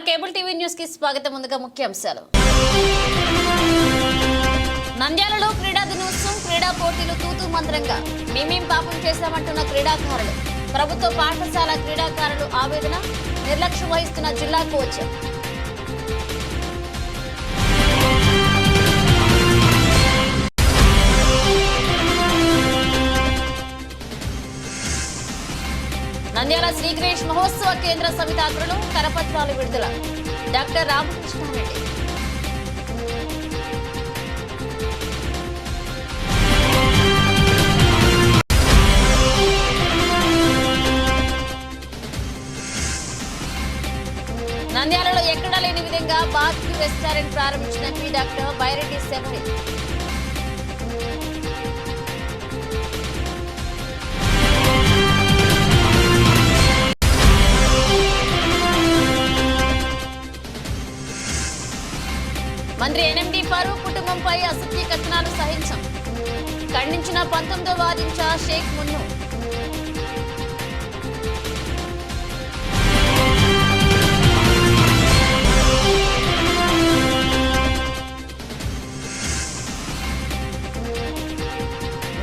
నమస్కారం cable TV news కి స్వాగతం. ముందుగా ముఖ్యాంశాలు. నంద్యాలలో క్రీడా దినోత్సవం, క్రీడా పోటీలు తూతూ మంత్రంగా. మేమేం పాపం చేశామంటున్న క్రీడాకారులు. ప్రభుత్వ పాఠశాల క్రీడాకారులు ఆవేదన, నిర్లక్ష్యం వహిస్తున్న జిల్లా కోచ్. నంద్యాల శ్రీగణేష్ మహోత్సవ కేంద్ర సమితాగ్రులు కరపత్రాలు విడుదల. డాక్టర్ రామకృష్ణారెడ్డి. నంద్యాలలో ఎక్కడా లేని విధంగా బార్బిక్యూ రెస్టారెంట్ ప్రారంభించిన ఎంపీ డాక్టర్ బైరెడ్డి శబరి. మంత్రి ఎన్ఎండి ఫారూక్ కుటుంబంపై అసత్య కథనాలు సహించం. ఖండించిన 19వ వాదించ షేక్ మున్ను.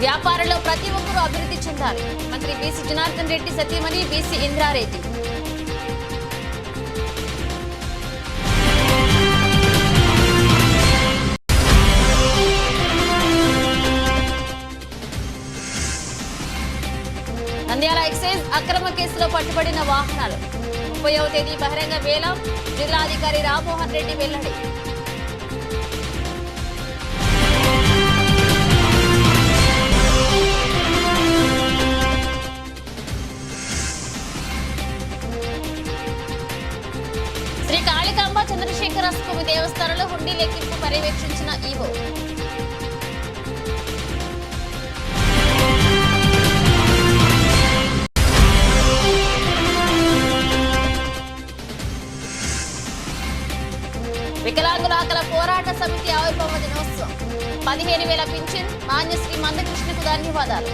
వ్యాపారంలో ప్రతి ఒక్కరూ అభివృద్ధి చెందాలి. మంత్రి బీసీ జనార్దన్ రెడ్డి సతీమణి బీసీ ఇంద్రారెడ్డి. నంద్యాల ఎక్సైజ్ అక్రమ కేసులో పట్టుబడిన వాహనాలు. 30వ తేదీ బహిరంగ వేలం. జిల్లాధికారి రామ్మోహన్ రెడ్డి వెల్లడి. శ్రీ కాళికాంబ చంద్రశేఖర స్వామి దేవస్థానంలో హుండీ లెక్కింపు పర్యవేక్షించిన ఈవో. వికలాంగుల హక్కుల పోరాట సమితి ఆవిర్భావ దినోత్సవం. 15,000 పింఛన్. మాన్యశ్రీ మందకృష్ణకు ధన్యవాదాలు.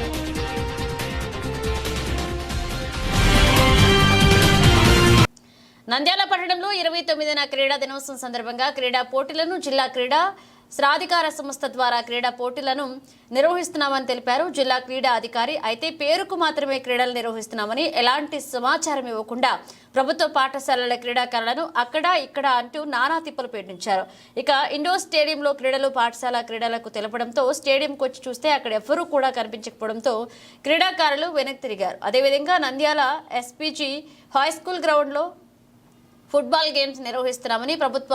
నంద్యాల పట్టణంలో 29వ క్రీడా దినోత్సవం సందర్భంగా క్రీడా పోటీలను జిల్లా క్రీడా శ్రాధికార సంస్థ ద్వారా క్రీడా పోటీలను నిర్వహిస్తున్నామని తెలిపారు జిల్లా క్రీడా అధికారి. అయితే పేరుకు మాత్రమే క్రీడలు నిర్వహిస్తున్నామని, ఎలాంటి సమాచారం ఇవ్వకుండా ప్రభుత్వ పాఠశాలల క్రీడాకారులను అక్కడ ఇక్కడ అంటూ నానా తిప్పలు పెట్టించారు. ఇక ఇండోర్ స్టేడియంలో క్రీడలు పాఠశాల క్రీడలకు తెలపడంతో స్టేడియంకు వచ్చి చూస్తే అక్కడ ఎవ్వరూ కూడా కనిపించకపోవడంతో క్రీడాకారులు వెనక్కి తిరిగారు. అదేవిధంగా నంద్యాల ఎస్పీజీ హై స్కూల్ గ్రౌండ్లో ఫుట్బాల్ గేమ్స్ నిర్వహిస్తున్నామని, ప్రభుత్వ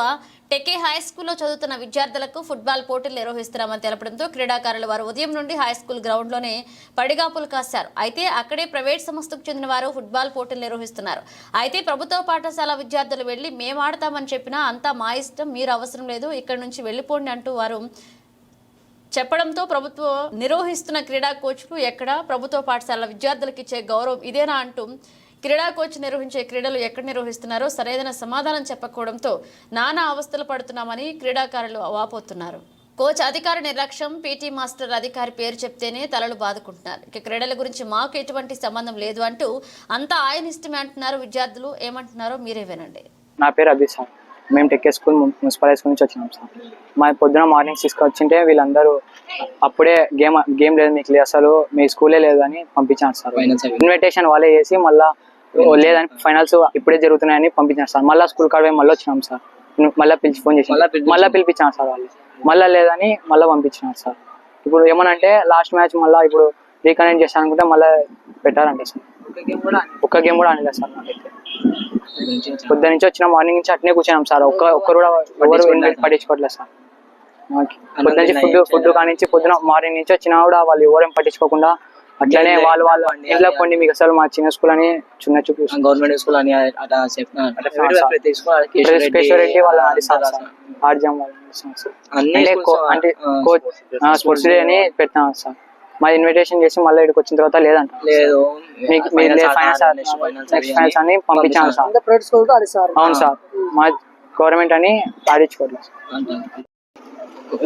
టెకే హై స్కూల్లో చదువుతున్న విద్యార్థులకు ఫుట్బాల్ పోటీలు నిర్వహిస్తున్నామని తెలపడంతో క్రీడాకారులు వారు ఉదయం నుండి హై స్కూల్ గ్రౌండ్లోనే పడిగాపులు కాశారు. అయితే అక్కడే ప్రైవేట్ సంస్థకు చెందిన వారు ఫుట్బాల్ పోటీలు నిర్వహిస్తున్నారు. అయితే ప్రభుత్వ పాఠశాల విద్యార్థులు వెళ్లి మేము ఆడతామని చెప్పినా అంతా మా ఇష్టం, మీరు అవసరం లేదు, ఇక్కడి నుంచి వెళ్లిపోండి అంటూ వారు చెప్పడంతో ప్రభుత్వం నిర్వహిస్తున్న క్రీడా కోచ్లు ఎక్కడ, ప్రభుత్వ పాఠశాల విద్యార్థులకు ఇచ్చే గౌరవం ఇదేనా అంటూ క్రీడా కోచ్ నిర్వహించే క్రీడలు ఎక్కడ నిర్వహిస్తున్నారో సరైన సమాధానం చెప్పకపోవడంతో నానా అవస్థలు పడుతున్నామని క్రీడాకారులు వాపోతున్నారు. కోచ్ అధికారి నిర్లక్ష్యం, పీటీ మాస్టర్ అధికారి పేరు చెప్తేనే తలలు బాదుకుంటున్నారు. ఇక క్రీడల గురించి మాకు ఎటువంటి సంబంధం లేదు అంటూ అంతా ఆయన ఇష్టమే అంటున్నారు. విద్యార్థులు ఏమంటున్నారో మీరే వినండి. నా పేరు అభి సార్. మేము టెక్కే స్కూల్ మున్సిపల్ హై స్కూల్ నుంచి వచ్చినాం సార్. మా పొద్దున మార్నింగ్ తీసుకొచ్చింటే వీళ్ళందరూ అప్పుడే గేమ్ లేదు మీకు అసలు మీ స్కూలే లేదు అని పంపించాను సార్. ఇన్విటేషన్ వాళ్ళే చేసి మళ్ళీ లేదని ఫైనల్స్ ఇప్పుడే జరుగుతున్నాయని పంపించాను సార్. మళ్ళీ స్కూల్ కాడ మళ్ళీ వచ్చినాం సార్. మళ్ళీ పిలిచి ఫోన్ చేసి మళ్ళీ పిలిపించాను సార్. వాళ్ళు మళ్ళీ లేదని మళ్ళీ పంపించినారు సార్. ఇప్పుడు ఏమనంటే లాస్ట్ మ్యాచ్ మళ్ళీ ఇప్పుడు రీకనెక్ట్ చేస్తాను అనుకుంటే మళ్ళీ పెట్టారంటే సార్. ఒక్క గేమ్ కూడా అనలేదు సార్. నాకైతే పొద్దు నుంచి వచ్చిన మార్నింగ్ నుంచి అట్నే కూర్చున్నాం సార్. ఒక్కరు కూడా ఎవరు పట్టించుకోవట్లేదు సార్. పొద్దు నుంచి ఫుడ్ కానించి పొద్దున మార్నింగ్ నుంచి వచ్చినా కూడా వాళ్ళు ఎవరేం పట్టించుకోకుండా అట్లనే వాళ్ళు ఇంట్లో కొన్ని మీకు అసలు మా చిన్న స్కూల్ అని చిన్న చూపు గవర్నమెంట్ స్కూల్ అని రెడ్డి వాళ్ళ అంటే స్పోర్ట్స్ డే అని పెట్టినాం సార్. మా ఇన్విటేషన్ చేసి మళ్ళీ ఇక్కడికి వచ్చిన తర్వాత లేదంట, లేదు ఫైనల్స్ అని పంపించాను సార్. అవును సార్, మా గవర్నమెంట్ అని ఆడించుకోవట్లేదు.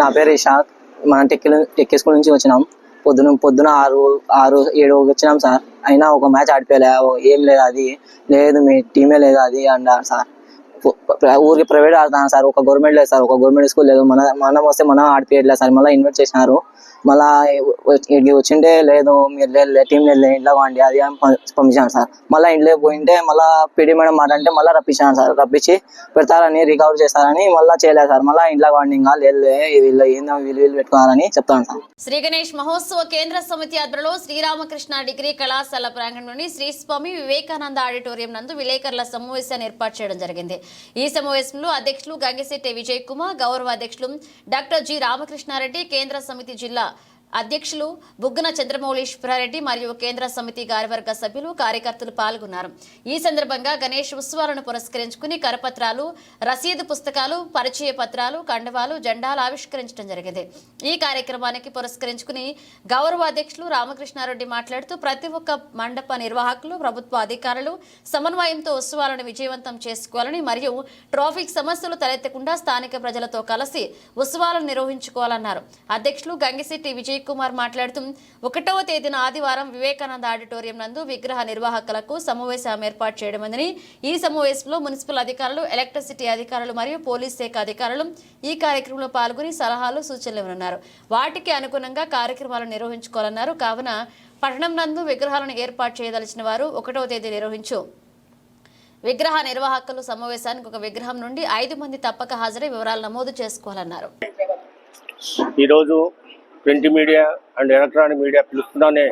నా పేరు ఇషాక్. మనం టెక్కే స్కూల్ నుంచి వచ్చినాం. పొద్దున 6-7 వచ్చినాం సార్. అయినా ఒక మ్యాచ్ ఆడిపోయలే, ఏం లేదు, అది లేదు మీ టీమే లేదు అది అన్నారు సార్. ఊరికి ప్రైవేట్ ఆడుతున్నాను సార్. ఒక గవర్నమెంట్ లేదు సార్, ఒక గవర్నమెంట్ స్కూల్ లేదు. మనం వస్తే మనం ఆడిపియట్లేదు సార్. మళ్ళీ ఇన్వైట్ చేసినారు. మళ్ళా ఇక్కడికి వచ్చింటే లేదు మీరు టీం లేదు ఇంట్లో వాండి అది పంపించాను సార్. మళ్ళీ ఇంట్లో పోయింటే మళ్ళీ పీటీ మేడం మాట్లాడితే మళ్ళీ రప్పించాను సార్. రప్పించి పెడతారని రికవర్ చేస్తారని మళ్ళీ చేయలేదు సార్. మళ్ళీ ఇంట్లో వాండి ఇంకా లేదు వీళ్ళు ఏందో వీళ్ళు పెట్టుకోవాలని చెప్తాను సార్. శ్రీ గణేష్ మహోత్సవ కేంద్ర సమితి ఆధ్వర్యంలో శ్రీరామకృష్ణ డిగ్రీ కళాశాల ప్రాంగణంలోని శ్రీ స్వామి వివేకానంద ఆడిటోరియం నందు విలేకరుల సమావేశాన్ని ఏర్పాటు చేయడం జరిగింది. ఈ సమావేశంలో అధ్యక్షులు గంగిశెట్టి విజయ్ కుమార్, గౌరవ అధ్యక్షులు డాక్టర్ జి రామకృష్ణారెడ్డి, కేంద్ర సమితి జిల్లా అధ్యక్షులు బుగ్గన చంద్రమౌళీశ్వరారెడ్డి మరియు కేంద్ర సమితి కార్యవర్గ సభ్యులు, కార్యకర్తలు పాల్గొన్నారు. ఈ సందర్భంగా గణేష్ ఉత్సవాలను పురస్కరించుకుని కరపత్రాలు, రసీదు పుస్తకాలు, పరిచయ పత్రాలు, కండువాలు, జెండాలు ఆవిష్కరించడం జరిగింది. ఈ కార్యక్రమానికి పురస్కరించుకుని గౌరవ అధ్యక్షులు రామకృష్ణారెడ్డి మాట్లాడుతూ ప్రతి ఒక్క మండప నిర్వాహకులు, ప్రభుత్వ అధికారులు సమన్వయంతో ఉత్సవాలను విజయవంతం చేసుకోవాలని మరియు ట్రాఫిక్ సమస్యలు తలెత్తకుండా స్థానిక ప్రజలతో కలిసి ఉత్సవాలను నిర్వహించుకోవాలన్నారు. అధ్యక్షులు గంగిశెట్టి విజయ్ కుమార్ మాట్లాడుతూ 1వ తేదీన ఆదివారం వివేకానంద ఆడిటోరియం నందు విగ్రహ నిర్వాహకులకు సమావేశం ఏర్పాటు చేయడమని, ఈ సమావేశంలో మున్సిపల్ అధికారులు, ఎలక్ట్రిసిటీ అధికారులు మరియు పోలీస్ శాఖ అధికారులు ఈ కార్యక్రమంలో పాల్గొని సలహాలు, సూచనలు ఇవ్వనున్నారు. వాటికి అనుగుణంగా కార్యక్రమాలను నిర్వహించుకోవాలన్నారు. కావున పట్టణం నందు విగ్రహాలను ఏర్పాటు చేయదలిచిన వారు 1వ తేదీ నిర్వహించు విగ్రహ నిర్వాహకులు సమావేశానికి ఒక విగ్రహం నుండి 5 మంది తప్పక హాజరై వివరాలు నమోదు చేసుకోవాలన్నారు. ఈరోజు print media and electronic media పిలుస్తున్నానే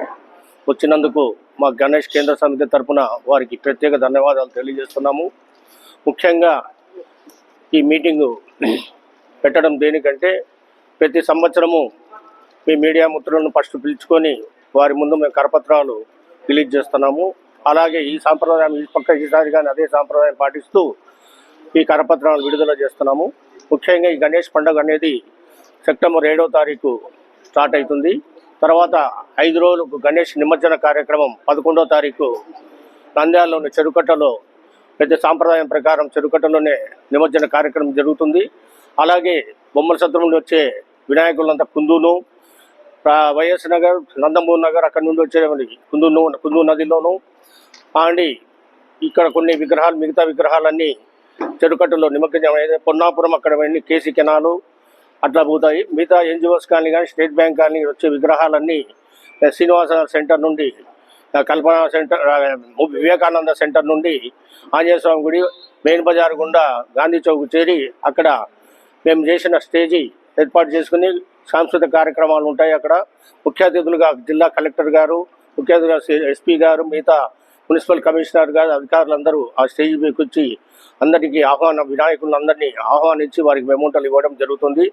వచ్చినందుకు మా గణేష్ కేంద్ర సమితి తరఫున వారికి ప్రత్యేక ధన్యవాదాలు తెలియజేస్తున్నాము. ముఖ్యంగా ఈ మీటింగు పెట్టడం దేనికంటే ప్రతి సంవత్సరము మీ మీడియా మిత్రులను ఫస్ట్ పిలుచుకొని వారి ముందు మేము కరపత్రాలు రిలీజ్ చేస్తున్నాము. అలాగే ఈ సాంప్రదాయం ఈసారి కానీ అదే సాంప్రదాయం పాటిస్తూ ఈ కరపత్రాలు విడుదల చేస్తున్నాము. ముఖ్యంగా ఈ గణేష్ పండుగ అనేది సెప్టెంబర్ 7వ తారీఖు స్టార్ట్ అవుతుంది. తర్వాత 5 రోజులకు గణేష్ నిమజ్జన కార్యక్రమం 11వ తారీఖు నంద్యాలలోని చెరుకట్టలో పెద్ద సాంప్రదాయం ప్రకారం చెరుకట్టలోనే నిమజ్జన కార్యక్రమం జరుగుతుంది. అలాగే బొమ్మల సత్రంలో వచ్చే వినాయకులంతా కుందూను, వైఎస్ నగర్, నందమూరి నగర్ అక్కడి నుండి వచ్చే కుందూ నదిలోను అండి. ఇక్కడ కొన్ని విగ్రహాలు, మిగతా విగ్రహాలన్నీ చెరుకట్టలో నిమజ్జనం అయితే పొన్నాపురం అక్కడ కేసీ కెనాలు అట్లా పోతాయి. మిగతా ఎన్జిఓస్ కాలనీ కానీ స్టేట్ బ్యాంక్ కాలనీ వచ్చే విగ్రహాలన్నీ శ్రీనివాస సెంటర్ నుండి, కల్పన సెంటర్, వివేకానంద సెంటర్ నుండి ఆంజనేయ స్వామి గుడి మెయిన్ బజార్ గుండా గాంధీ చౌక్ చేరి అక్కడ మేము చేసిన స్టేజీ ఏర్పాటు చేసుకుని సాంస్కృతిక కార్యక్రమాలు ఉంటాయి. అక్కడ ముఖ్య అతిథులుగా జిల్లా కలెక్టర్ గారు, ముఖ్య అతిథులుగా ఎస్పీ గారు, మిగతా మున్సిపల్ కమిషనర్ గారు, అధికారులందరూ ఆ స్టేజ్ మీదకి వచ్చి అందరికీ వినాయకులందరినీ ఆహ్వానించి వారికి మెమోంటలు ఇవ్వడం జరుగుతుంది.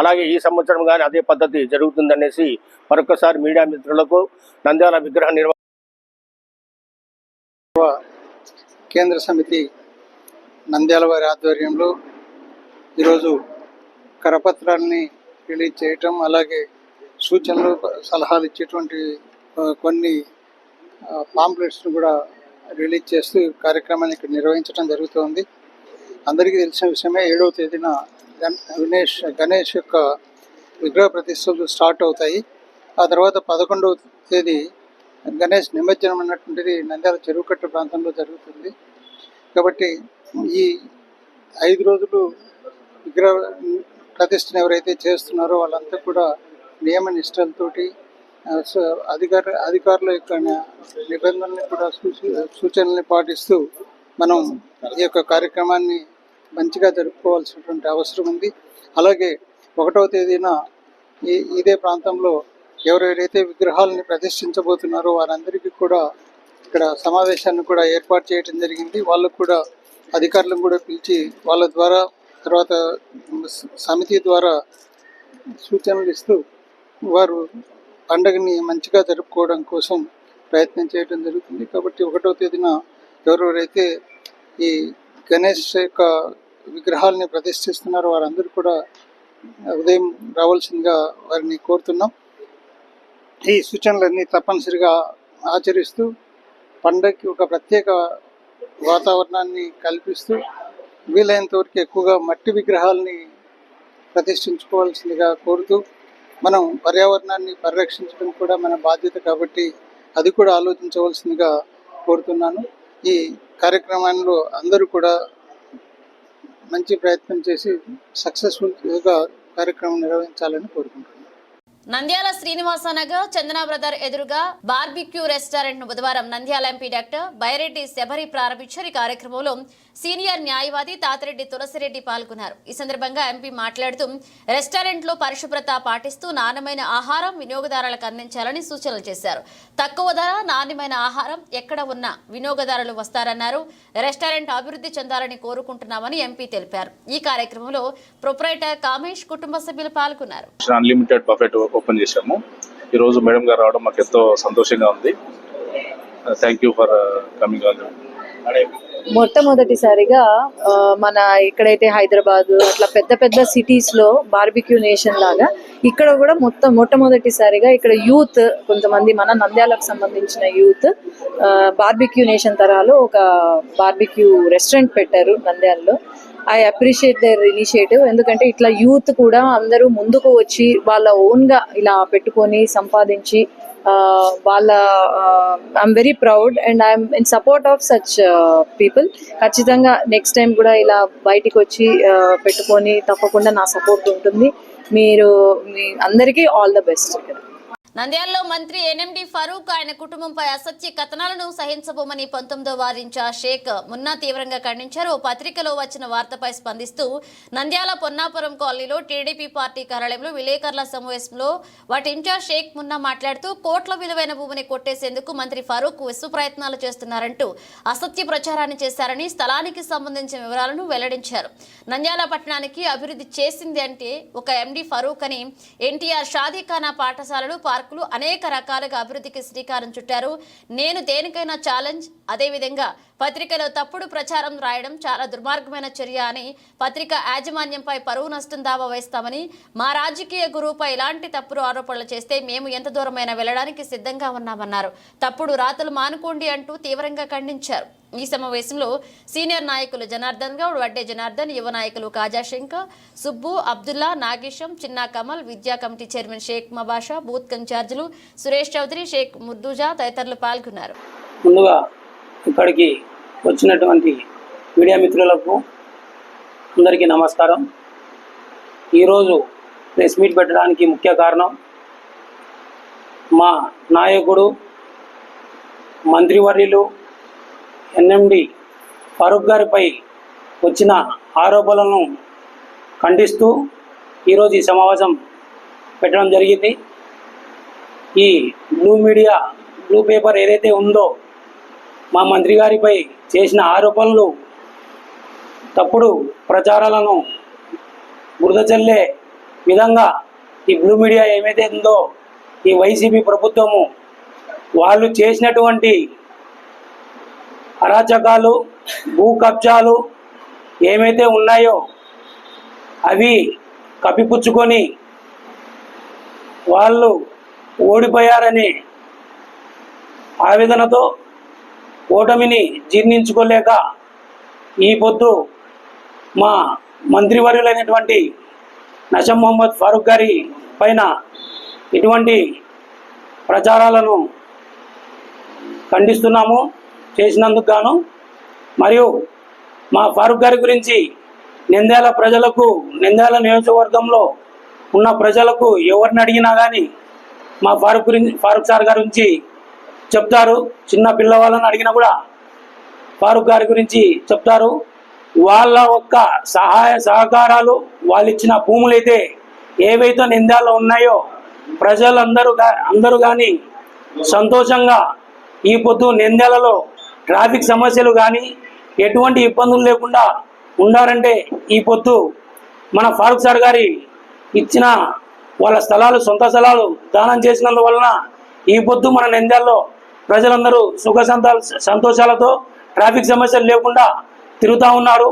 అలాగే ఈ సంవత్సరం కానీ అదే పద్ధతి జరుగుతుందనేసి మరొకసారి మీడియా మిత్రులకు నంద్యాల విగ్రహ కేంద్ర సమితి నంద్యాల వారి ఆధ్వర్యంలో ఈరోజు కరపత్రాలని రిలీజ్ చేయటం, అలాగే సూచనలు, సలహాలు ఇచ్చేటువంటి కొన్ని పాంప్లెట్స్ను కూడా రిలీజ్ చేస్తూ కార్యక్రమాన్ని ఇక్కడ నిర్వహించడం జరుగుతుంది. అందరికీ తెలిసిన విషయమే 7వ తేదీన గణేష్ యొక్క విగ్రహ ప్రతిష్టలు స్టార్ట్ అవుతాయి. ఆ తర్వాత 11వ తేదీ గణేష్ నిమజ్జనం అన్నటువంటిది నంద్యాల చెరువుకట్ట ప్రాంతంలో జరుగుతుంది. కాబట్టి ఈ 5 రోజులు విగ్రహ ప్రతిష్టను ఎవరైతే చేస్తున్నారో వాళ్ళంతా కూడా నియమ నిష్టలతోటి అధికారుల యొక్క నిబంధనల్ని కూడా సూచనల్ని పాటిస్తూ మనం ఈ యొక్క కార్యక్రమాన్ని మంచిగా జరుపుకోవాల్సినటువంటి అవసరం ఉంది. అలాగే 1వ తేదీన ఇదే ప్రాంతంలో ఎవరెవరైతే విగ్రహాలని ప్రతిష్ఠించబోతున్నారో వారందరికీ కూడా ఇక్కడ సమావేశాన్ని కూడా ఏర్పాటు చేయడం జరిగింది. వాళ్ళకు కూడా అధికారులను కూడా పిలిచి వాళ్ళ ద్వారా తర్వాత సమితి ద్వారా సూచనలు ఇస్తూ వారు పండుగని మంచిగా జరుపుకోవడం కోసం ప్రయత్నం చేయడం జరుగుతుంది. కాబట్టి 1వ తేదీన ఎవరెవరైతే ఈ గణేష్ యొక్క విగ్రహాలని ప్రతిష్ఠిస్తున్నారో వారందరూ కూడా ఉదయం రావాల్సిందిగా వారిని కోరుతున్నాం. ఈ సూచనలన్నీ తప్పనిసరిగా ఆచరిస్తూ పండుగకి ఒక ప్రత్యేక వాతావరణాన్ని కల్పిస్తూ వీలైనంత వరకు ఎక్కువగా మట్టి విగ్రహాలని ప్రతిష్ఠించుకోవాల్సిందిగా కోరుతూ మనం పర్యావరణాన్ని పరిరక్షించడం కూడా మన బాధ్యత కాబట్టి అది కూడా ఆలోచించవలసిందిగా కోరుతున్నాను. ఈ కార్యక్రమంలో అందరూ కూడా మంచి ప్రయత్నం చేసి సక్సెస్ఫుల్గా కార్యక్రమం నిర్వహించాలని కోరుకుంటున్నాను. నంద్యాల శ్రీనివాసనగర్ చందన బ్రదర్ ఎదురుగా బార్బిక్యూ రెస్టారెంట్ ను బుధవారం నంద్యాల ఎంపీ డాక్టర్ బైరెడ్డి శబరి ప్రారంభించారు. ఈ కార్యక్రమంలో సీనియర్ న్యాయవాది తాతిరెడ్డి తులసిరెడ్డి పాల్గొన్నారు. ఈ సందర్భంగా ఎంపీ మాట్లాడుతూ రెస్టారెంట్ లో పరిశుభ్రత పాటిస్తూ నాణ్యమైన ఆహారం వినియోగదారులకు అందించాలని సూచనలు చేశారు. తక్కువ ధర నాణ్యమైన ఆహారం ఎక్కడ ఉన్నా వినియోగదారులు వస్తారన్నారు. రెస్టారెంట్ అభివృద్ధి చెందాలని కోరుకుంటున్నామని ఎంపీ తెలిపారు. ఈ కార్యక్రమంలో ప్రొపరైటర్ కామేష్ కుటుంబ సభ్యులు పాల్గొన్నారు. అన్లిమిటెడ్ బఫెట్ ఓపెన్ చేశాము. ఈరోజు మేడం గారు రావడం మాకు ఎంతో సంతోషంగా ఉంది. Thank you for coming on. మొట్టమొదటిసారిగా మన ఇక్కడైతే హైదరాబాద్ అట్లా పెద్ద పెద్ద సిటీస్ లో బార్బిక్యూ నేషన్ లాగా ఇక్కడ కూడా మొట్టమొదటిసారిగా ఇక్కడ యూత్ కొంతమంది మన నంద్యాలకు సంబంధించిన యూత్ బార్బిక్యూ నేషన్ తరహాలో ఒక బార్బిక్యూ రెస్టారెంట్ పెట్టారు నంద్యాలలో. I appreciate their initiative. ఎందుకంటే ఇట్లా యూత్ కూడా అందరూ ముందుకు వచ్చి వాళ్ళ ఓన్గా ఇలా పెట్టుకొని సంపాదించి వాళ్ళ I'm very proud and I'm in support of such people. ఖచ్చితంగా నెక్స్ట్ టైం కూడా ఇలా బయటికి వచ్చి పెట్టుకొని తప్పకుండా నా సపోర్ట్ ఉంటుంది. మీరు మీ అందరికీ ఆల్ ద బెస్ట్. నంద్యాలలో మంత్రి ఎన్ఎండి ఫరూక్ ఆయన కుటుంబంపై అసత్య కథనాలను సహించబోమని 19వ వార్డు ఇన్ఛార్జ్ షేక్ మున్నా తీవ్రంగా ఖండించారు. ఓ పత్రికలో వచ్చిన వార్తపై స్పందిస్తూ నంద్యాల పొన్నాపురం కాలనీలో టీడీపీ పార్టీ కార్యాలయంలో విలేకరుల సమావేశంలో వాటి ఇన్ఛార్జ్ షేక్ మున్నా మాట్లాడుతూ కోట్ల విలువైన భూమిని కొట్టేసేందుకు మంత్రి ఫరూక్ విశ్వ ప్రయత్నాలు చేస్తున్నారంటూ అసత్య ప్రచారాన్ని చేశారని స్థలానికి సంబంధించిన వివరాలను వెల్లడించారు. నంద్యాల పట్టణానికి అభివృద్ధి చేసింది అంటే ఒక ఎండి ఫరూక్ అని ఎన్టీఆర్ షాదీఖానా పాఠశాలలు పార్కులు అనేక రకాలుగా అభివృద్ధికి శ్రీకారం చుట్టారు. నేను దేనికైనా ఛాలెంజ్. అదేవిధంగా పత్రికలో తప్పుడు ప్రచారం రాయడం చాలా దుర్మార్గమైన చర్య అని పత్రిక యాజమాన్యంపై పరువు నష్టం దావా వేస్తామని, మా రాజకీయ గురువుపై ఇలాంటి తప్పుడు ఆరోపణలు చేస్తే మేము ఎంత దూరమైనా వెళ్లడానికి సిద్ధంగా ఉన్నామన్నారు. తప్పుడు రాతలు మానుకోండి అంటూ తీవ్రంగా ఖండించారు. ఈ సమావేశంలో సీనియర్ నాయకులు జనార్దన్ గౌడ్, వడ్డే జనార్దన్, యువ నాయకులు కాజా శంకర్, సుబ్బు, అబ్దుల్లా, నాగేశం, చిన్నా కమల్, విద్యా కమిటీ చైర్మన్ షేక్ మబాషా, బూత్ ఇన్ఛార్జీలు సురేష్ చౌదరి, షేక్ ముర్దుజా తదితరులు పాల్గొన్నారు. ముందుగా ఇక్కడికి వచ్చినటువంటి మీడియా మిత్రులకు అందరికీ నమస్కారం. ఈరోజు ప్రెస్ మీట్ పెట్టడానికి ముఖ్య కారణం మా నాయకుడు మంత్రివర్యులు ఎన్ఎండి ఫరూక్ గారిపై వచ్చిన ఆరోపణలను ఖండిస్తూ ఈరోజు ఈ సమావేశం పెట్టడం జరిగింది. ఈ బ్లూ పేపర్ ఏదైతే ఉందో మా మంత్రి గారిపై చేసిన ఆరోపణలు తప్పుడు ప్రచారాలను బురద చల్లే విధంగా ఈ బ్లూ మీడియా ఏమైతే ఉందో ఈ వైసీపీ ప్రభుత్వము వాళ్ళు చేసినటువంటి అరాచకాలు, భూ కబ్జాలు ఏమైతే ఉన్నాయో అవి కప్పిపుచ్చుకొని వాళ్ళు ఓడిపోయారని ఆవేదనతో ఓటమిని జీర్ణించుకోలేక ఈ పొద్దు మా మంత్రివర్యులైనటువంటి నషం మొహమ్మద్ ఫరూక్ గారి పైన ఇటువంటి ప్రచారాలను ఖండిస్తున్నాము చేసినందుకు గాను. మరియు మా ఫరూక్ గారి గురించి నంద్యాల ప్రజలకు, నంద్యాల నియోజకవర్గంలో ఉన్న ప్రజలకు ఎవరిని అడిగినా కానీ మా ఫరూక్ సార్ గారి గురించి చెప్తారు. చిన్న పిల్లవాళ్ళని అడిగినా కూడా ఫరూక్ గారి గురించి చెప్తారు. వాళ్ళ ఒక్క సహాయ సహకారాలు, వాళ్ళు ఇచ్చిన భూములైతే ఏవైతే నంద్యాలలో ఉన్నాయో అందరూ కానీ సంతోషంగా ఈ పొద్దు నంద్యాలలో ట్రాఫిక్ సమస్యలు కానీ ఎటువంటి ఇబ్బందులు లేకుండా ఉండారంటే ఈ పొద్దు మన ఫరూక్ సార్ గారి ఇచ్చిన వాళ్ళ స్థలాలు, సొంత స్థలాలు దానం చేసినందువలన ఈ పొద్దు మన నంద్యాలలో ప్రజలందరూ సుఖ సంతోషాలతో ట్రాఫిక్ సమస్యలు లేకుండా తిరుగుతూ ఉన్నారు.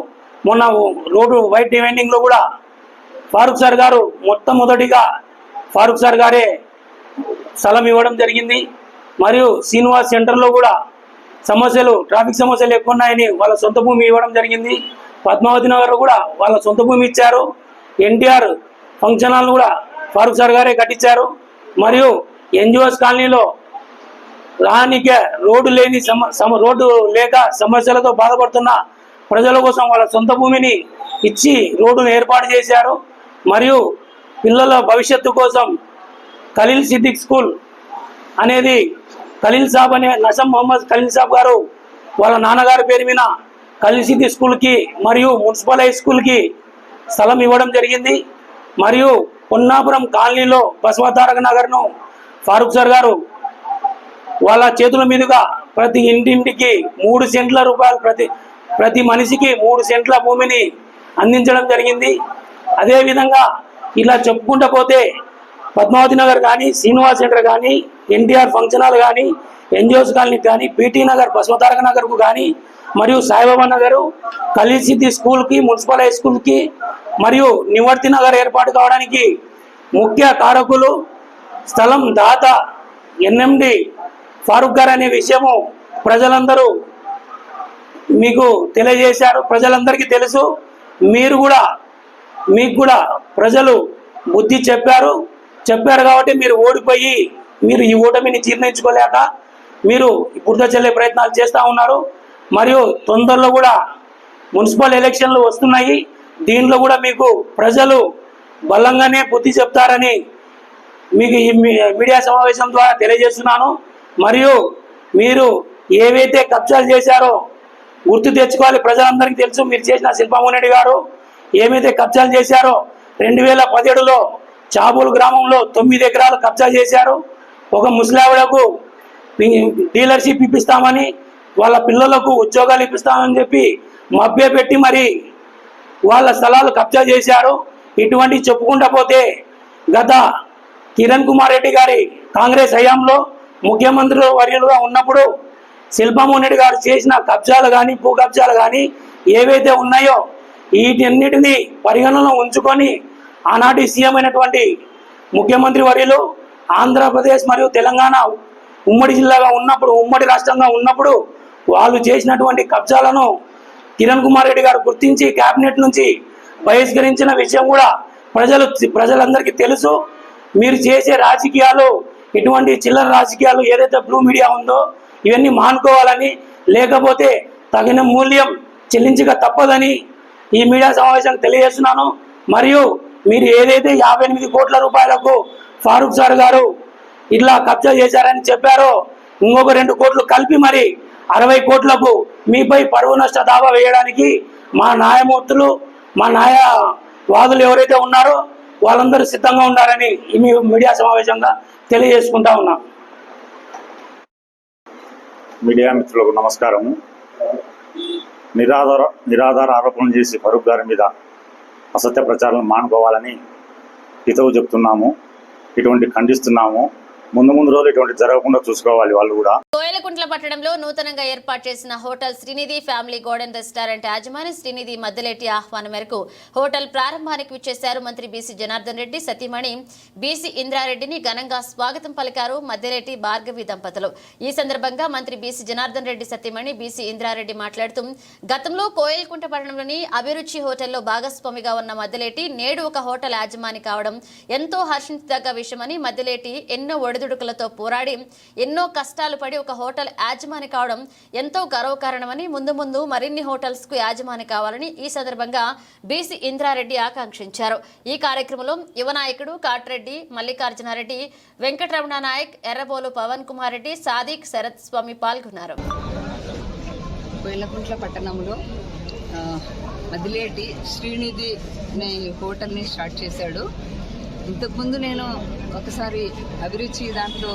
మొన్న రోడ్డు వైట్ డివైండింగ్లో కూడా ఫరూక్ సార్ గారు మొట్టమొదటిగా ఫరూక్ సార్ గారే స్థలం ఇవ్వడం జరిగింది. మరియు శ్రీనివాస్ సెంటర్లో కూడా ట్రాఫిక్ సమస్యలు ఎక్కువ ఉన్నాయని వాళ్ళ సొంత భూమి ఇవ్వడం జరిగింది. పద్మావతి నగర్లో కూడా వాళ్ళ సొంత భూమి ఇచ్చారు. ఎన్టీఆర్ ఫంక్షన్ హాల్ కూడా ఫరూక్ సార్ గారే కట్టించారు. మరియు ఎన్జిఓస్ కాలనీలో రానికే రోడ్డు లేక సమస్యలతో బాధపడుతున్న ప్రజల కోసం వాళ్ళ సొంత భూమిని ఇచ్చి రోడ్డును ఏర్పాటు చేశారు. మరియు పిల్లల భవిష్యత్తు కోసం ఖలీల్ సిద్దిక్ స్కూల్ అనేది ఖలీల్ సాబ్ అనే నసం మొహమ్మద్ ఖలీల్ సాబ్ గారు వాళ్ళ నాన్నగారి పేరు మీద ఖలీల్ సిద్దిక్ స్కూల్కి మరియు మున్సిపల్ హై స్కూల్కి స్థలం ఇవ్వడం జరిగింది. మరియు పొన్నాపురం కాలనీలో బసవతారక నగర్ను ఫారూక్ సార్ గారు వాళ్ళ చేతుల మీదుగా ప్రతి ఇంటింటికి 3 సెంట్ల రూపాయలు ప్రతి మనిషికి 3 సెంట్ల భూమిని అందించడం జరిగింది. అదేవిధంగా ఇలా చెప్పుకుంటూ పోతే పద్మావతి నగర్ కానీ, శ్రీనివాస్ సెంటర్ కానీ, ఎన్టీఆర్ ఫంక్షన్ హాల్ కానీ, ఎన్జిఓస్ కాలనీ కానీ, పీటీ నగర్ బసవతారక నగర్కు కానీ, మరియు సాయిబాబా నగరు ఖలీల్ సిద్దిక్ స్కూల్కి, మున్సిపల్ హై స్కూల్కి మరియు నివర్తి నగర్ ఏర్పాటు కావడానికి ముఖ్య కారకులు స్థలం దాత ఎన్ఎండి ఫారూక్ గారు అనే విషయము ప్రజలందరూ మీకు తెలియజేశారు. ప్రజలందరికీ తెలుసు. మీకు కూడా ప్రజలు బుద్ధి చెప్పారు కాబట్టి మీరు ఓడిపోయి మీరు ఈ ఓటమిని జీర్ణించుకోలేక మీరు బురద చల్లే ప్రయత్నాలు చేస్తూ ఉన్నారు. మరియు తొందరలో కూడా మున్సిపల్ ఎలక్షన్లు వస్తున్నాయి. దీంట్లో కూడా మీకు ప్రజలు బలంగానే బుద్ధి చెప్తారని మీకు ఈ మీడియా సమావేశం ద్వారా తెలియజేస్తున్నాను. మరియు మీరు ఏవైతే కబ్జాలు చేశారో గుర్తు తెచ్చుకోవాలి. ప్రజలందరికీ తెలుసు మీరు చేసిన శిల్పామోహన్ రెడ్డి గారు ఏమైతే కబ్జాలు చేశారో 2017లో చాబూల్ గ్రామంలో 9 ఎకరాలు కబ్జా చేశారు. ఒక ముసలావిడకు డీలర్షిప్ ఇప్పిస్తామని, వాళ్ళ పిల్లలకు ఉద్యోగాలు ఇప్పిస్తామని చెప్పి మభ్యపెట్టి మరి వాళ్ళ స్థలాలు కబ్జా చేశారు. ఇటువంటి చెప్పుకుంటా పోతే గత కిరణ్ కుమార్ రెడ్డి గారి కాంగ్రెస్ హయాంలో ముఖ్యమంత్రి వర్యులుగా ఉన్నప్పుడు శిల్పామోహన్ రెడ్డి గారు చేసిన కబ్జాలు కానీ, భూ కబ్జాలు కానీ ఏవైతే ఉన్నాయో వీటన్నిటిని పరిగణనలో ఉంచుకొని ఆనాటి సీఎం అయినటువంటి ముఖ్యమంత్రి వర్యులు ఆంధ్రప్రదేశ్ మరియు తెలంగాణ ఉమ్మడి జిల్లాగా ఉన్నప్పుడు, ఉమ్మడి రాష్ట్రంగా ఉన్నప్పుడు వాళ్ళు చేసినటువంటి కబ్జాలను కిరణ్ కుమార్ రెడ్డి గారు గుర్తించి కేబినెట్ నుంచి బహిష్కరించిన విషయం కూడా ప్రజలందరికీ తెలుసు. మీరు చేసే రాజకీయాలు, ఇటువంటి చిల్లర రాజకీయాలు ఏదైతే బ్లూ మీడియా ఉందో ఇవన్నీ మానుకోవాలని, లేకపోతే తగిన మూల్యం చెల్లించక తప్పదని ఈ మీడియా సమావేశం తెలియజేస్తున్నాను. మరియు మీరు ఏదైతే 58 కోట్ల రూపాయలకు ఫారూక్ సార్ గారు ఇట్లా కబ్జా చేశారని చెప్పారో ఇంకొక 2 కోట్లు కలిపి మరి 60 కోట్లకు మీపై పరువు నష్ట దావా వేయడానికి మా న్యాయమూర్తులు, మా న్యాయవాదులు ఎవరైతే ఉన్నారో వాళ్ళందరూ సిద్ధంగా ఉండాలని ఈ మీడియా సమావేశంగా తెలియజేసుకుంటా ఉన్నాం. మీడియా మిత్రులకు నమస్కారము. నిరాధార ఆరోపణలు చేసి ఫరూక్ గారి మీద అసత్య ప్రచారం మానుకోవాలని హితవు చెప్తున్నాము. ఇటువంటి ఖండిస్తున్నాము. ముందు రోజులు ఇటువంటి జరగకుండా చూసుకోవాలి వాళ్ళు కూడా. కోయలకుంట్ల పట్టణంలో నూతనంగా ఏర్పాటు చేసిన hotel Srinidhi family garden restaurant యాజమాని శ్రీనిధి మద్దలేటి ఆహ్వానం మేరకు హోటల్ ప్రారంభానికి విచ్చేశారు మంత్రి బీసీ జనార్దన్ రెడ్డి సతీమణి బీసీ ఇంద్రారెడ్డిని ఘనంగా స్వాగతం పలికారు మద్దలేటి భార్గవి దంపతులు. ఈ సందర్భంగా మంత్రి బీసీ జనార్దన్ రెడ్డి సతీమణి బీసీ ఇంద్రారెడ్డి మాట్లాడుతూ గతంలో కోయలకుంట్ల పట్టణంలోని అభిరుచి హోటల్లో భాగస్వామిగా ఉన్న మద్దలేటి నేడు ఒక హోటల్ యాజమాని కావడం ఎంతో హర్షించదగ్గ విషయమని, మద్దలేటి ఎన్నో ఒడిదుడుకులతో పోరాడి ఎన్నో కష్టాలు పడి ఒక హోటల్ యాజమాని కావడం ఎంతో గర్వకారణమని, ముందు మరిన్ని హోటల్స్ కు యాజమాని కావాలని ఈ సందర్భంగా బీసీ ఇంద్రారెడ్డి ఆకాంక్షించారు. ఈ కార్యక్రమంలో యువ నాయకుడు కాట్రెడ్డి మల్లికార్జునారెడ్డి, వెంకటరమణ నాయక్, ఎర్రబోలు పవన్ కుమార్ రెడ్డి, సాదిక్, శరత్ స్వామి పాల్గొన్నారు. కోయలకుంట్ల పట్టణంలో మదిలేటి శ్రీనిధి అనే హోటల్ని స్టార్ట్ చేశాడు. ఇంతకుముందు నేను ఒకసారి అభిరుచి దాంట్లో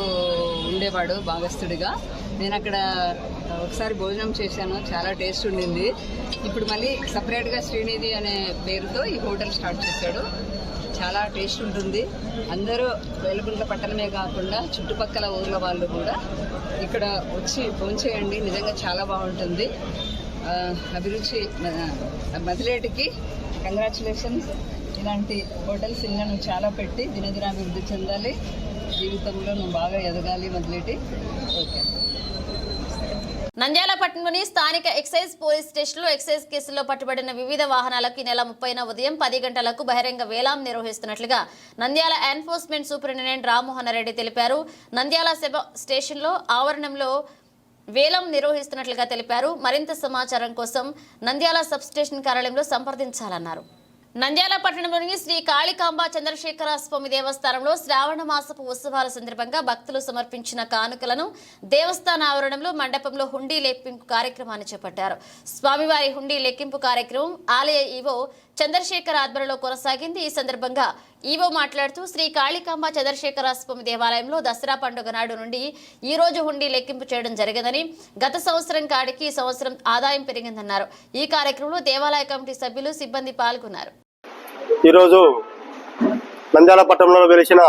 ఉండేవాడు భాగస్థుడిగా. నేను అక్కడ ఒకసారి భోజనం చేశాను, చాలా టేస్ట్ ఉండింది. ఇప్పుడు మళ్ళీ సపరేట్గా శ్రీనిధి అనే పేరుతో ఈ హోటల్ స్టార్ట్ చేశాడు. చాలా టేస్ట్ ఉంటుంది. అందరూ వేలుగుంట్ల పట్టణమే కాకుండా చుట్టుపక్కల ఊర్ల వాళ్ళు కూడా ఇక్కడ వచ్చి భోంచేయండి, నిజంగా చాలా బాగుంటుంది. అభిరుచి మదిలేటికి కంగ్రాచులేషన్స్. ఇలాంటి హోటల్స్ ఇంకా నువ్వు చాలా పెట్టి దినదినాభివృద్ధి చెందాలి, జీవితంలో నువ్వు బాగా ఎదగాలి మదిలేటి. ఓకే. నంద్యాల పట్టణంలోని స్థానిక ఎక్సైజ్ పోలీస్ స్టేషన్లో ఎక్సైజ్ కేసుల్లో పట్టుబడిన వివిధ వాహనాలకు ఈ నెల 30న ఉదయం 10 గంటలకు బహిరంగ వేలం నిర్వహిస్తున్నట్లుగా నంద్యాల ఎన్ఫోర్స్మెంట్ సూపరింటెండెంట్ రామ్మోహన్ రెడ్డి తెలిపారు. నంద్యాల స్టేషన్లో ఆవరణంలో వేలం నిర్వహిస్తున్నట్లుగా తెలిపారు. మరింత సమాచారం కోసం నంద్యాల సబ్ స్టేషన్ కార్యాలయంలో సంప్రదించాలన్నారు. నంద్యాల పట్టణంలోని శ్రీ కాళికాంబ చంద్రశేఖర స్వామి దేవస్థానంలో శ్రావణ మాసపు ఉత్సవాల సందర్భంగా భక్తులు సమర్పించిన కానుకలను దేవస్థాన ఆవరణంలో మండపంలో హుండీ లెక్కింపు కార్యక్రమాన్ని చేపట్టారు. స్వామివారి హుండీ లెక్కింపు కార్యక్రమం ఆలయ ఈవో చంద్రశేఖర ఆధ్వర్యంలో కొనసాగింది. ఈ సందర్భంగా ఈవో మాట్లాడుతూ శ్రీ కాళికాంబ చంద్రశేఖర స్వామి దేవాలయంలో దసరా పండుగ నాడు నుండి ఈ రోజు హుండీ లెక్కింపు చేయడం జరిగిందని, గత సంవత్సరం కాడికి ఈ సంవత్సరం ఆదాయం పెరిగిందన్నారు. ఈ కార్యక్రమంలో దేవాలయ కమిటీ సభ్యులు, సిబ్బంది పాల్గొన్నారు. ఈరోజు నంద్యాల పట్టణంలో వెలిసిన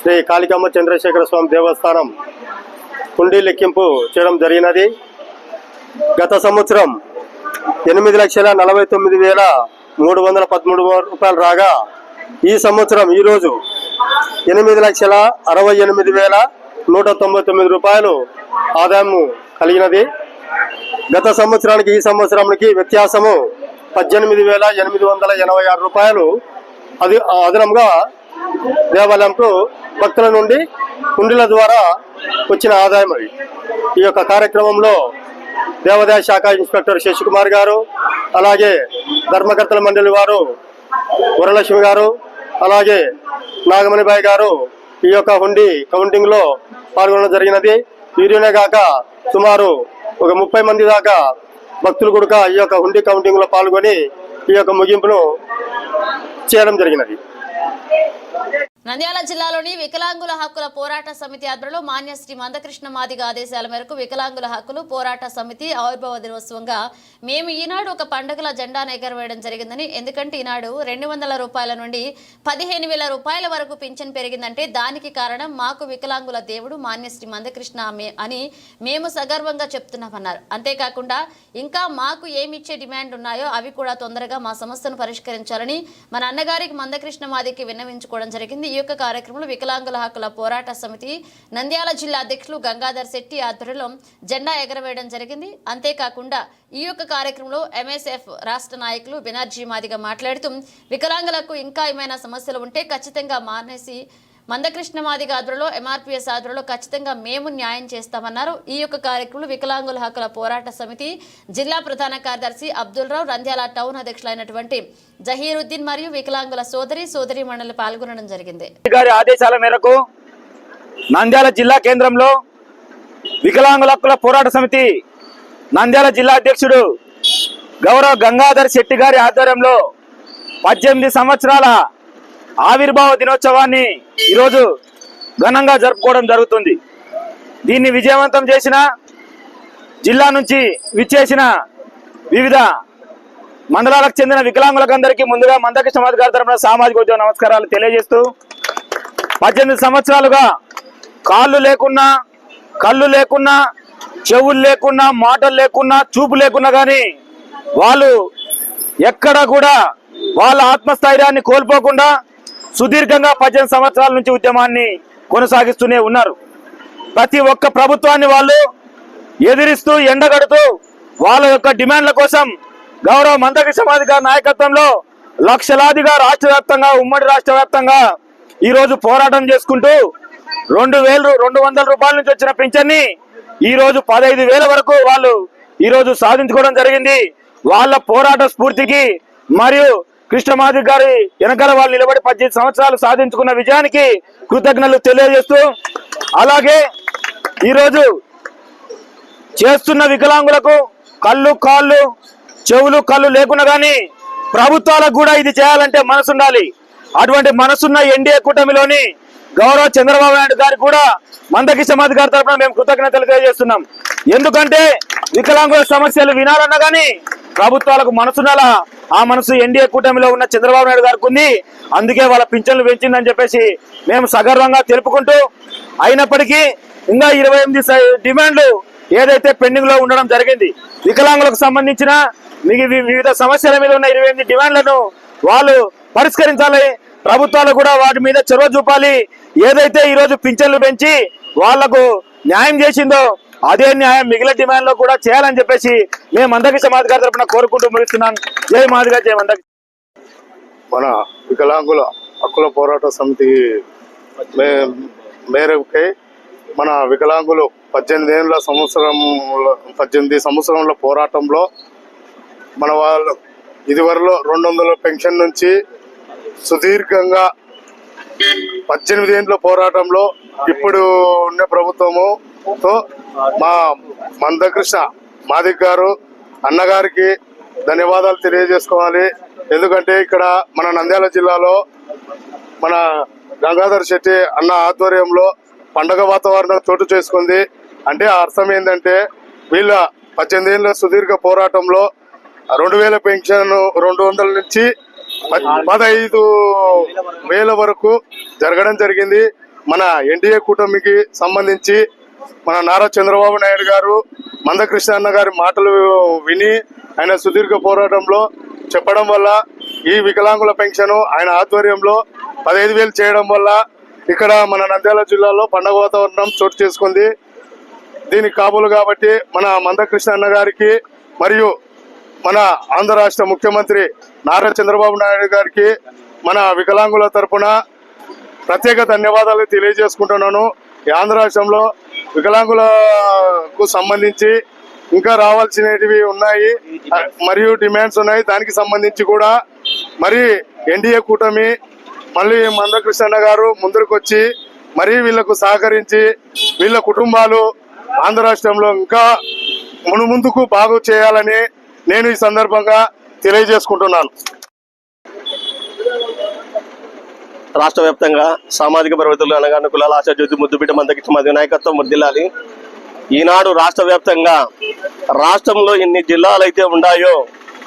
శ్రీ కాళికాంబ చంద్రశేఖర స్వామి దేవస్థానం హుండీ లెక్కింపు చేయడం జరిగినది. గత సంవత్సరం 8,49,313 రూపాయలు రాగా ఈ సంవత్సరం ఈరోజు 8,68,199 రూపాయలు ఆదాయం కలిగినది. గత సంవత్సరానికి ఈ సంవత్సరానికి వ్యత్యాసము 18,886 రూపాయలు అదనంగా దేవాలయంకు భక్తుల నుండి హుండీల ద్వారా వచ్చిన ఆదాయం అది. ఈ యొక్క కార్యక్రమంలో దేవాదాయ శాఖ ఇన్స్పెక్టర్ శశికుమార్ గారు, అలాగే ధర్మకర్తల మండలి వారు వరలక్ష్మి గారు, అలాగే నాగమణిబాయి గారు ఈ యొక్క హుండీ కౌంటింగ్ లో పాల్గొనడం జరిగినది. వీరినే కాక సుమారు ఒక 30 మంది దాకా భక్తులు కూడా ఈ యొక్క హుండీ కౌంటింగ్ లో పాల్గొని ఈ యొక్క ముగింపును చేయడం జరిగినది. నంద్యాల జిల్లాలోని వికలాంగుల హక్కుల పోరాట సమితి ఆధ్వర్యంలో మాన్య శ్రీ మందకృష్ణ మాదిగ ఆదేశాల మేరకు వికలాంగుల హక్కులు పోరాట సమితి ఆవిర్భావ దినోత్సవంగా మేము ఈనాడు ఒక పండుగల జెండాను ఎగరవేయడం జరిగిందని, ఎందుకంటే ఈనాడు 200 రూపాయల నుండి 15,000 రూపాయల వరకు పింఛన్ పెరిగిందంటే దానికి కారణం మాకు వికలాంగుల దేవుడు మాన్య శ్రీ మందకృష్ణ అని మేము సగర్వంగా చెప్తున్నామన్నారు. అంతేకాకుండా ఇంకా మాకు ఏమిచ్చే డిమాండ్ ఉన్నాయో అవి కూడా తొందరగా మా సమస్యను పరిష్కరించాలని మన అన్నగారికి మందకృష్ణ మాదికి విన్నవించుకోవడం జరిగింది. ఈ యొక్క కార్యక్రమంలో వికలాంగుల హక్కుల పోరాట సమితి నంద్యాల జిల్లా అధ్యక్షులు గంగాధర్ శెట్టి ఆధ్వర్యంలో జెండా ఎగరవేయడం జరిగింది. అంతేకాకుండా ఈ యొక్క కార్యక్రమంలో ఎంఎస్ఎఫ్ రాష్ట్ర నాయకులు బెనర్జీ మాదిగా మాట్లాడుతూ వికలాంగులకు ఇంకా ఏమైనా సమస్యలు ఉంటే ఖచ్చితంగా మానేసి మందకృష్ణ మాదిగ ఆధ్వర్యంలో ఎంఆర్పీఎస్ ఆధ్వర్యంలో ఖచ్చితంగా మేము న్యాయం చేస్తామన్నారు. ఈ యొక్క కార్యక్రమంలో వికలాంగుల హక్కుల పోరాట సమితి జిల్లా ప్రధాన కార్యదర్శి అబ్దుల్ రావు, నంద్యాల టౌన్ అధ్యక్షులైనటువంటి జహీరుద్దీన్ మరియు వికలాంగుల సోదరి మండలి పాల్గొనడం జరిగింది. గారి ఆదేశాల మేరకు నంద్యాల జిల్లా కేంద్రంలో వికలాంగుల హక్కుల పోరాట సమితి నంద్యాల జిల్లా అధ్యక్షుడు గౌరవ గంగాధర్ శెట్టి గారి ఆధ్వర్యంలో 18 సంవత్సరాల ఆవిర్భావ దినోత్సవాన్ని ఈరోజు ఘనంగా జరుపుకోవడం జరుగుతుంది. దీన్ని విజయవంతం చేసిన జిల్లా నుంచి విచ్చేసిన వివిధ మండలాలకు చెందిన వికలాంగులకందరికీ ముందుగా మందకృష్ణ మాదిగ గారి తరపున సామాజిక ఉద్యోగ నమస్కారాలు తెలియజేస్తూ 18 సంవత్సరాలుగా కాళ్ళు లేకున్నా, కళ్ళు లేకున్నా, చెవులు లేకున్నా, మాటలు లేకున్నా, చూపు లేకున్నా కానీ వాళ్ళు ఎక్కడ కూడా వాళ్ళ ఆత్మస్థైర్యాన్ని కోల్పోకుండా సుదీర్ఘంగా 18 సంవత్సరాల నుంచి ఉద్యమాన్ని కొనసాగిస్తూనే ఉన్నారు. ప్రతి ఒక్క ప్రభుత్వాన్ని వాళ్ళు ఎదిరిస్తూ ఎండగడుతూ వాళ్ళ యొక్క డిమాండ్ల కోసం గౌరవ మందకృష్ణ మాదిగ గారి నాయకత్వంలో లక్షలాదిగా రాష్ట్ర వ్యాప్తంగా, ఉమ్మడి రాష్ట్ర వ్యాప్తంగా ఈరోజు పోరాటం చేసుకుంటూ 2,200 రూపాయల నుంచి వచ్చిన పింఛన్ని ఈరోజు 15,000 వరకు వాళ్ళు ఈరోజు సాధించుకోవడం జరిగింది. వాళ్ళ పోరాట స్ఫూర్తికి మరియు కృష్ణ మాదిగ గారి వెనకాల వాళ్ళు నిలబడి 18 సంవత్సరాలు సాధించుకున్న విజయానికి కృతజ్ఞతలు తెలియజేస్తూ, అలాగే ఈరోజు చేస్తున్న వికలాంగులకు కళ్ళు, కాళ్ళు, చెవులు, కళ్ళు లేకున్నా కానీ ప్రభుత్వాలకు కూడా ఇది చేయాలంటే మనసు ఉండాలి. అటువంటి మనసున్న ఎన్డీఏ కూటమిలోని గౌరవ చంద్రబాబు నాయుడు గారికి కూడా మందకృష్ణ మాదిగ గారి తరఫున మేము కృతజ్ఞతలు తెలియజేస్తున్నాం. ఎందుకంటే వికలాంగుల సమస్యలు వినాలన్నా కానీ ప్రభుత్వాలకు మనసున్నలా ఆ మనసు ఎన్డీఏ కూటమిలో ఉన్న చంద్రబాబు నాయుడు గారికి ఉంది. అందుకే వాళ్ళ పింఛన్లు పెంచిందని చెప్పేసి మేము సగర్వంగా తెలుపుకుంటూ, అయినప్పటికీ ఇంకా 28 డిమాండ్లు ఏదైతే పెండింగ్ లో ఉండడం జరిగింది, వికలాంగులకు సంబంధించిన వివిధ సమస్యల మీద ఉన్న 28 డిమాండ్లను వాళ్ళు పరిష్కరించాలి. ప్రభుత్వాలు కూడా వాటి మీద చొరవ చూపాలి. ఏదైతే ఈరోజు పింఛన్లు పెంచి వాళ్లకు న్యాయం చేసిందో అదే న్యాయం మిగిలిన డిమాండ్ లో కూడా చేయాలని చెప్పేసి మేము మందకృష్ణ మాదిగ గారి తరపున కోరుకుంటూ ముగిస్తున్నాను. జై మాదిగ, జై మందకృష్ణ. మన వికలాంగుల హక్కుల పోరాట సమితి మేరకే మన వికలాంగులు 18 సంవత్సరంలో పోరాటంలో మన వాళ్ళు ఇదివరలో 200 పెన్షన్ నుంచి సుదీర్ఘంగా 18 ఏళ్ళ పోరాటంలో ఇప్పుడు ఉన్న ప్రభుత్వముతో మా మందకృష్ణ మాదిక్ గారు అన్నగారికి ధన్యవాదాలు తెలియజేసుకోవాలి. ఎందుకంటే ఇక్కడ మన నంద్యాల జిల్లాలో మన గంగాధర్ శెట్టి అన్న ఆధ్వర్యంలో పండగ వాతావరణం చోటు చేసుకుంది. అంటే అర్థం ఏంటంటే వీళ్ళ 18 ఏళ్ళ సుదీర్ఘ పోరాటంలో 2000 పెన్షన్ 200 నుంచి 15,000 వరకు జరగడం జరిగింది. మన ఎన్డీఏ కూటమికి సంబంధించి మన నారా చంద్రబాబు నాయుడు గారు మందకృష్ణ అన్న గారి మాటలు విని ఆయన సుదీర్ఘ పోరాటంలో చెప్పడం వల్ల ఈ వికలాంగుల పెన్షన్ ఆయన ఆధ్వర్యంలో 15,000 చేయడం వల్ల ఇక్కడ మన నంద్యాల జిల్లాలో పండగ వాతావరణం చోటు చేసుకుంది. దీనికి కాబోలు కాబట్టి మన మందకృష్ణ అన్న గారికి మరియు మన ఆంధ్ర రాష్ట్ర ముఖ్యమంత్రి నారా చంద్రబాబు నాయుడు గారికి మన వికలాంగుల తరపున ప్రత్యేక ధన్యవాదాలు తెలియజేసుకుంటున్నాను. ఈ ఆంధ్ర రాష్ట్రంలో వికలాంగులకు సంబంధించి ఇంకా రావాల్సినవి ఉన్నాయి మరియు డిమాండ్స్ ఉన్నాయి. దానికి సంబంధించి కూడా మరి ఎన్డీఏ కూటమి మళ్ళీ మందకృష్ణ గారు ముందుకు వచ్చి మరి వీళ్లకు సహకరించి వీళ్ళ కుటుంబాలు ఆంధ్ర రాష్ట్రంలో ఇంకా మునుముందుకు బాగు చేయాలని నేను ఈ సందర్భంగా తెలియజేసుకుంటున్నాను. రాష్ట్ర వ్యాప్తంగా సామాజిక ప్రవర్తనలు అనగానే కులాల ఆశా జ్యోతి ముద్దుబిడ్డ మందకృష్ణ మాదిగ నాయకత్వం వర్ధిల్లాలి. ఈనాడు రాష్ట్ర వ్యాప్తంగా రాష్ట్రంలో ఎన్ని జిల్లాలు అయితే ఉన్నాయో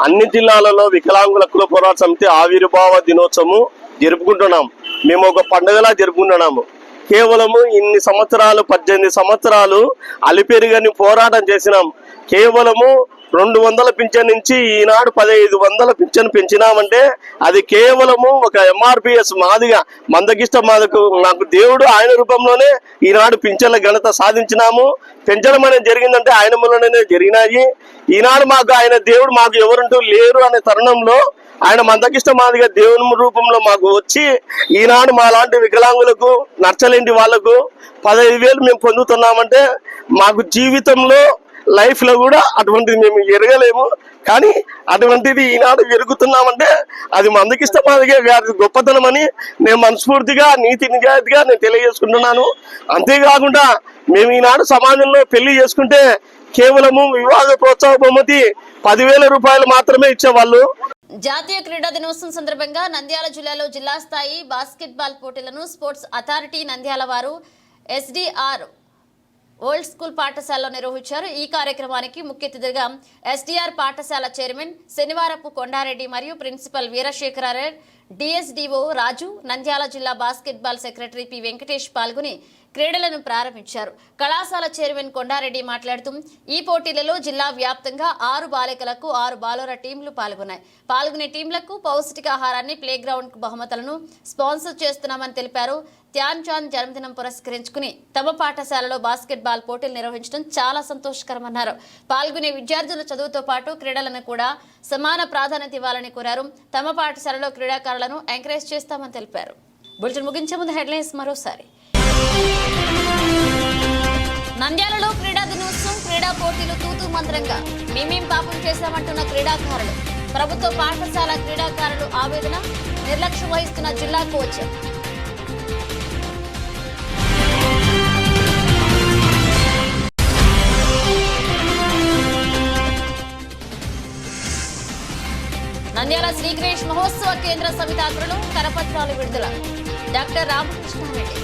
అన్ని జిల్లాలలో వికలాంగుల కుల పోరాట సమితి ఆవిర్భావ దినోత్సవం జరుపుకుంటున్నాం. మేము ఒక పండుగలా జరుపుకుంటున్నాము. కేవలము ఇన్ని సంవత్సరాలు 18 సంవత్సరాలు అలిపెరుగని పోరాటం చేసినాం. కేవలము 200 పింఛన్ నుంచి ఈనాడు 1500 పింఛన్ పెంచినామంటే అది కేవలము ఒక ఎంఆర్పిఎస్ మాదిగ మందకృష్ణ మాదికు నాకు దేవుడు ఆయన రూపంలోనే ఈనాడు పింఛన్ల ఘనత సాధించినాము. పెంచడం అనేది జరిగిందంటే ఆయన మూలనే జరిగినాయి. ఈనాడు మాకు ఆయన దేవుడు మాకు ఎవరుంటూ లేరు అనే తరుణంలో ఆయన మందకృష్ణ మాదిగ దేవుని రూపంలో మాకు వచ్చి ఈనాడు మా లాంటి వికలాంగులకు నచ్చలేంటి వాళ్లకు 15,000 మేము పొందుతున్నామంటే మాకు జీవితంలో లైఫ్ లో కూడా అటువంటిది మేము ఎరగలేము. కానీ అటువంటిది ఈనాడు ఎరుగుతున్నామంటే అది మందకృష్ణ మాదిగ గారి గొప్పతనం అని నేను మనస్ఫూర్తిగా నీతి నిజాయితీగా నేను తెలియజేసుకుంటున్నాను. అంతేకాకుండా మేము ఈనాడు సమాజంలో పెళ్లి చేసుకుంటే కేవలము వివాహ ప్రోత్సాహ బహుమతి 10,000 రూపాయలు మాత్రమే ఇచ్చేవాళ్ళు. జాతీయ క్రీడా దినోత్సవం సందర్భంగా నంద్యాల జిల్లాలో జిల్లా స్థాయి బాస్కెట్బాల్ పోటీలను స్పోర్ట్స్ అథారిటీ నంద్యాల వారు ఎస్డిఆర్ ఓల్డ్ స్కూల్ పాఠశాలలో నిర్వహించారు. ఈ కార్యక్రమానికి ముఖ్య అతిథిగా ఎస్డిఆర్ పాఠశాల చైర్మన్ శనివారపు కొండారెడ్డి మరియు ప్రిన్సిపల్ వీరశేఖరారెడ్డి, డిఎస్డిఓ రాజు, నంద్యాల జిల్లా బాస్కెట్బాల్ సెక్రటరీ పి వెంకటేష్ పాల్గొని క్రీడలను ప్రారంభించారు. కళాశాల చైర్మన్ కొండారెడ్డి మాట్లాడుతూ ఈ పోటీలలో జిల్లా వ్యాప్తంగా 6 బాలికలకు 6 బాలుర టీంలు పాల్గొన్నాయి. పాల్గొనే టీంలకు పౌష్టికాహారాన్ని, ప్లే గ్రౌండ్ బహుమతులను స్పాన్సర్ చేస్తున్నామని తెలిపారు. ధ్యాన్ చాంద్ జన్మదినం పురస్కరించుకుని తమ పాఠశాలలో బాస్కెట్బాల్ పోటీలు నిర్వహించడం చాలా సంతోషకరమన్నారు. పాల్గొనే విద్యార్థుల చదువుతో పాటు క్రీడలను కూడా సమాన ప్రాధాన్యత ఇవ్వాలని కోరారు. తమ పాఠశాలలో క్రీడాకారులను ఎంకరేజ్ చేస్తామని తెలిపారు. బులెటిన్ ముగించే ముందు హెడ్లైన్స్ మరోసారి. నంద్యాలలో క్రీడా దినోత్సవం, క్రీడా పోటీలు తూతూ మంత్రంగా. మేమేం పాపం చేశామంటున్న క్రీడాకారులు. ప్రభుత్వ పాఠశాల క్రీడాకారులు ఆవేదన, నిర్లక్ష్యం వహిస్తున్న జిల్లా కోచ్. నంద్యాల శ్రీగణేష్ మహోత్సవ కేంద్ర సమితి ఆధ్వర్యంలో కరపత్రాలు విడుదల. డాక్టర్ రామకృష్ణారెడ్డి.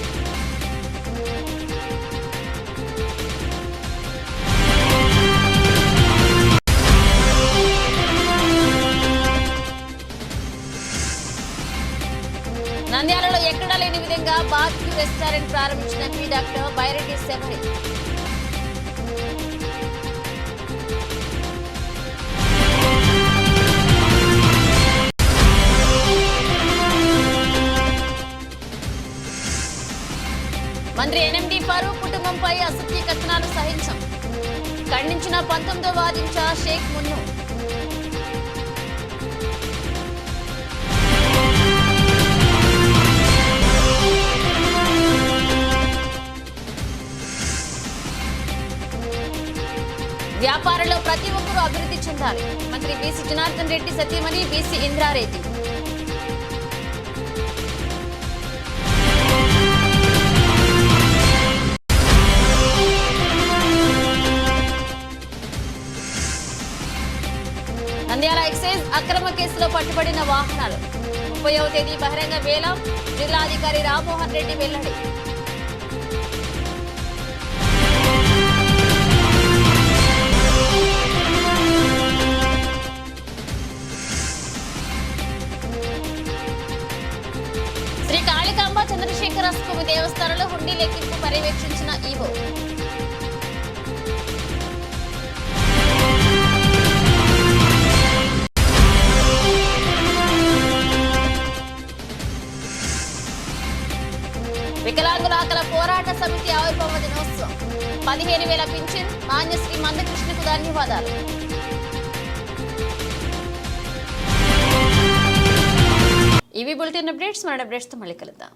నంద్యాలలో ఎక్కడా లేని విధంగా బార్బిక్యూ రెస్టారెంట్ ప్రారంభించిన డాక్టర్ బైరెడ్డి శబరి. మంత్రి ఎన్ఎండి ఫారూక్ కుటుంబంపై అసత్య కథనాలు సహించాం. ఖండించిన 19వ వార్డు ఇన్ఛార్జ్ షేక్ మున్ను. అభివృద్ధి చెందాలి. మంత్రి బీసీ జనార్దన్ రెడ్డి సతీమణి బీసీ ఇంద్రారెడ్డి. నంద్యాల ఎక్సైజ్ అక్రమ కేసులో పట్టుబడిన వాహనాలు 30వ తేదీ బహిరంగ వేలం. జిల్లాధికారి రామ్మోహన్ రెడ్డి వెల్లడి. శ్రీ కాళికాంబ చంద్రశేఖర స్వామి దేవస్థానంలో హుండీ లెక్కింపు పర్యవేక్షించిన ఈవో. వికలాంగుల హక్కుల పోరాట సమితి ఆవిర్భావ దినోత్సవం. 15,000 పింఛన్. మాన్యశ్రీ మందకృష్ణకు ధన్యవాదాలు. ఇవి బులెటిన్ అప్డేట్స్. మన అప్డేట్స్తో మళ్ళీ కలుద్దాం.